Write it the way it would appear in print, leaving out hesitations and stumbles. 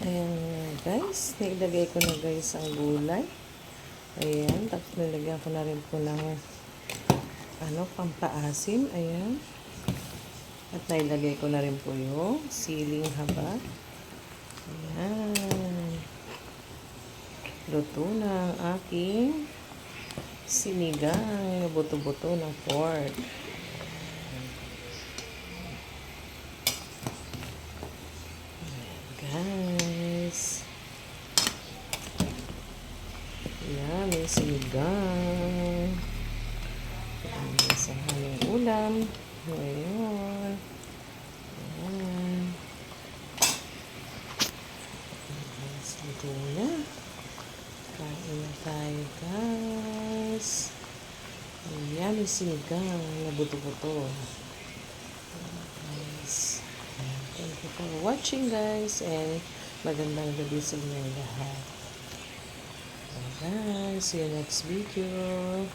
Ayan guys, nailagay ko na guys ang gulay. Ayan, tapos nilagyan ko na rin po ng pampaasim. Ayan. At nailagay ko na rin po yung siling haba. Ayan. Luto na ang aking sinigang na buto-buto ng pork. Guys, yan yung sinigang. Yan sa aming ulam ngayon. Ayan. Ito na. Kain na tayo guys. Ayan yung sinigang na buto-buto. Guys, thank you for watching guys, and magandang gabi sa inyo lahat. Bye guys, see you next video.